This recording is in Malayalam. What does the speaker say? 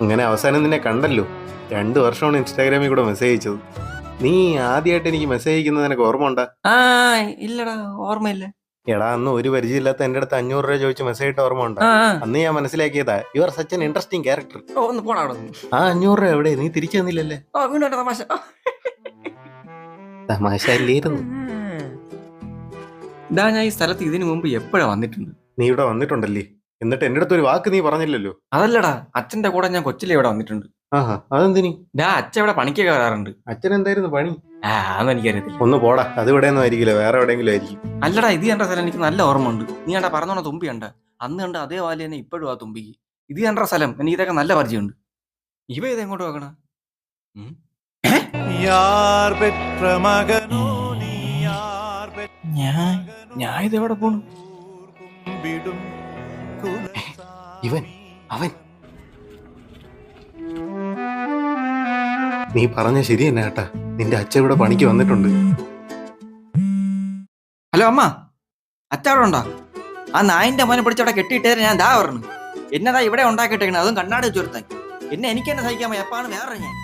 അങ്ങനെ അവസാനം നിന്നെ കണ്ടല്ലോ. 2 വർഷമാണ് ഇൻസ്റ്റാഗ്രാമിൽ കൂടെ മെസ്സേജ് അയച്ചത്. നീ ആദ്യമായിട്ട് എനിക്ക് മെസ്സേജ് അയക്കുന്നത് നിനക്ക് ഓർമ്മ ഉണ്ടാ? ആ ഇല്ലടാ, ഓർമ്മയില്ല. എടാ, അന്ന് ഒരു പരിചയമില്ലാത്ത എന്റെ അടുത്ത് 500 രൂപ ചോദിച്ച് മെസ്സേജ് ഇട്ട ഓർമ്മ ഉണ്ടാ? അന്ന് ഞാൻ മനസ്സിലാക്കിയതാ you are such an interesting character. ഒന്ന് പോടാ അവിടെ നിന്ന്. ആ 500 രൂപ എവിടെ? നീ തിരിച്ചു തന്നില്ലല്ലേ? വീണ്ടും തമാശ. തമാശ അല്ലായിരുന്നു. ഇതാ, ഞാൻ ഈ സ്ഥലത്ത് ഇതിനു മുമ്പ് എപ്പോഴാ വന്നിട്ടുണ്ട്. നീ ഇവിടെ വന്നിട്ടുണ്ടല്ലേ? എന്നിട്ട് എന്റെ അടുത്ത് ഒരു വാക്ക് നീ പറഞ്ഞില്ലല്ലോ. അതല്ലടാ, അച്ഛന്റെ കൂടെ ഞാൻ കൊച്ചിലെ ഇവിടെ വന്നിട്ടുണ്ട്. ആഹാ, അതെന്തിനി? അച്ഛൻ ഇവിടെ പണിക്കൊക്കെ വരാറുണ്ട്. അച്ഛൻ എന്തായിരുന്നു പണി? അതൊന്നും എനിക്കറിയത്തില്ല. ഒന്ന് പോടാ, അത് ഇവിടെ ഒന്നും ആയിരിക്കില്ല, വേറെ എവിടെയെങ്കിലും ആയിരിക്കും. അല്ലടാ, ഇത് കണ്ട സ്ഥലം എനിക്ക് നല്ല ഓർമ്മ ഉണ്ട്. നീ കണ്ട പറഞ്ഞോണ തുമ്പി കണ്ട അന്ന് കണ്ട അതേ വാല് തന്നെ ഇപ്പോഴും ആ തുമ്പിക്ക്. ഇത് കണ്ട സ്ഥലം എനിക്ക് ഇതൊക്കെ നല്ല പരിചയമുണ്ട്. ഇവ ഇത് എങ്ങോട്ട് നോക്കണ? ഞാൻ ഇതെവിടെ പോണു? ഇവൻ അവൻ നീ പറഞ്ഞ ശരി തന്നെ ഏട്ടാ. നിന്റെ അച്ഛൻ ഇവിടെ പണിക്ക് വന്നിട്ടുണ്ട്. ഹലോ അമ്മ, അച്ഛ അവിടെ ഉണ്ടോ? ആ നായിന്റെ മോനെ പിടിച്ചവിടെ കെട്ടിയിട്ടേ ഞാൻ ദാ പറഞ്ഞു. എന്നതാ ഇവിടെ ഉണ്ടാക്കിയിട്ടേക്കണേ, അതും കണ്ണാടി വെച്ചുരുത്താൻ. എനിക്ക് തന്നെ സഹിക്കാൻ എപ്പാണ് വേറെ ഞാൻ